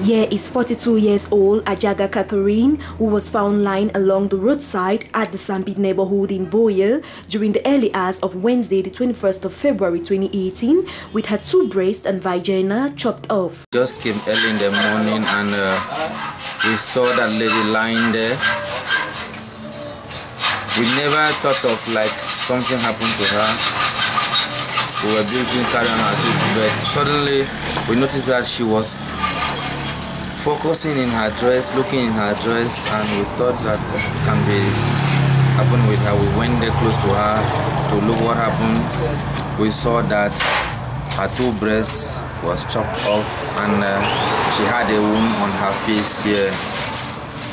Here is 42 years old Ajaga Catherine, who was found lying along the roadside at the Sambit neighborhood in BUEA during the early hours of Wednesday, the 21st of February 2018, with her two breasts and vagina chopped off. Just came early in the morning and we saw that lady lying there. We never thought of like something happened to her. We were busy carrying her activities, but suddenly we noticed that she was focusing in her dress, looking in her dress, and we thought that can be happened with her. We went there close to her to look what happened. We saw that her two breasts was chopped off and she had a wound on her face here.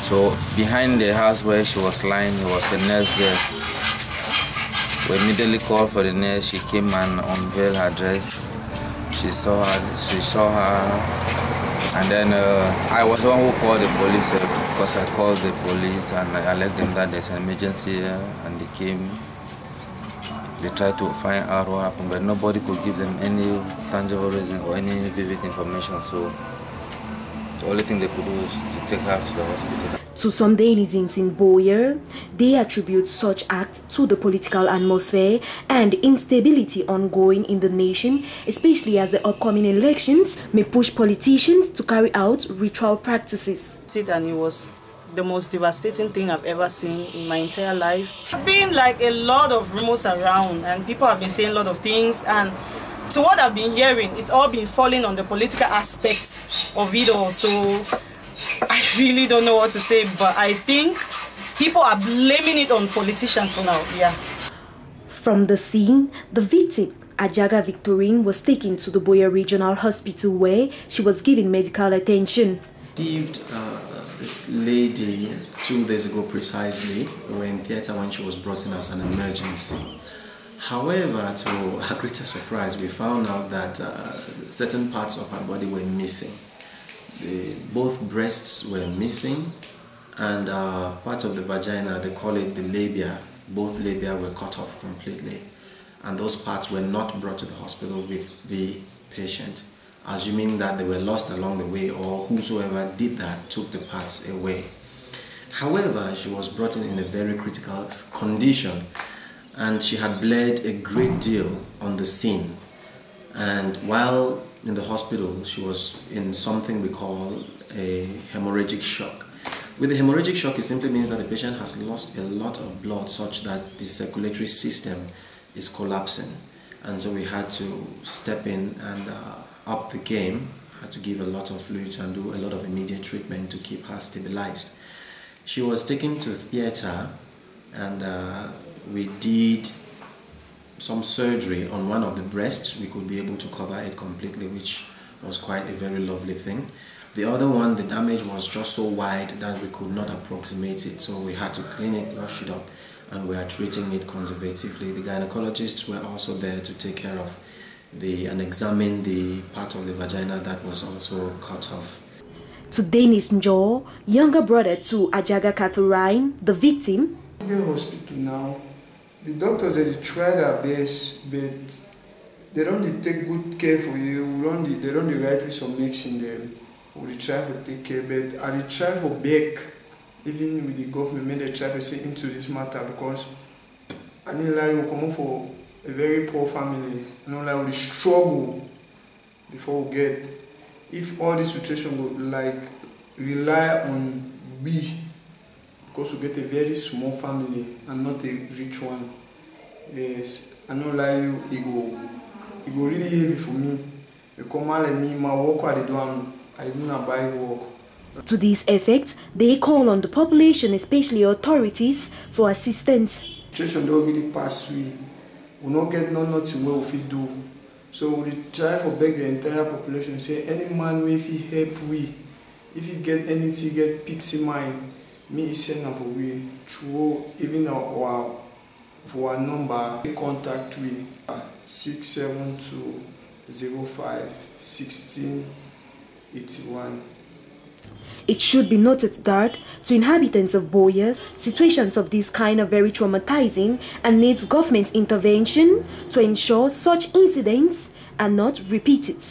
So behind the house where she was lying, there was a nurse there. We immediately called for the nurse. She came and unveiled her dress. She saw her. And then I was the one who called the police because I called the police and I let them that there's an emergency here, and they came. They tried to find out what happened, but nobody could give them any tangible reason or any vivid information. So the only thing they could do is to take her to the hospital. To some denizens in BUEA, they attribute such acts to the political atmosphere and instability ongoing in the nation, especially as the upcoming elections may push politicians to carry out ritual practices. And it was the most devastating thing I've ever seen in my entire life. There's been like a lot of rumors around and people have been saying a lot of things, and to what I've been hearing, it's all been falling on the political aspects of it all. So I really don't know what to say, but I think people are blaming it on politicians for now, yeah. From the scene, the victim, Ajaga Victorine, was taken to the BUEA Regional Hospital where she was given medical attention. Received this lady 2 days ago precisely. We were in theatre when she was brought in as an emergency. However, to our greatest surprise, we found out that certain parts of her body were missing. Both breasts were missing, and part of the vagina, they call it the labia, both labia were cut off completely, and those parts were not brought to the hospital with the patient, assuming that they were lost along the way or whosoever did that took the parts away. However, she was brought in a very critical condition, and she had bled a great deal on the scene, and while in the hospital, she was in something we call a hemorrhagic shock. With the hemorrhagic shock, it simply means that the patient has lost a lot of blood such that the circulatory system is collapsing. And so we had to step in and up the game, had to give a lot of fluids and do a lot of immediate treatment to keep her stabilized. She was taken to theatre, and we did some surgery on one of the breasts. We could be able to cover it completely, which was quite a very lovely thing. The other one, the damage was just so wide that we could not approximate it, so we had to clean it, wash it up, and we are treating it conservatively. The gynecologists were also there to take care of and examine the part of the vagina that was also cut off. To Dennis Njo, younger brother to Ajaga Catherine, the victim. In the hospital now, the doctors they try their best, but they don't take good care for you. They don't write with some medicine them. They try to take care, but I try for beg, even with the government, may they try to say into this matter, because I need like you come for a very poor family. You know, like we struggle before we get. If all this situation would like rely on we. Because we get a very small family and not a rich one. Yes, I know like you, it go really heavy for me. You come out and me, my work I do not buy work. To this effect, they call on the population, especially authorities, for assistance. Situation don't really pass we not get nothing where we do. So we try to beg the entire population, say any man if he help we, if he get anything, get pity mind. Me send for we through even our for our number contact we 672 05 16 81. It should be noted that to inhabitants of BUEA, situations of this kind are very traumatizing and needs government intervention to ensure such incidents are not repeated.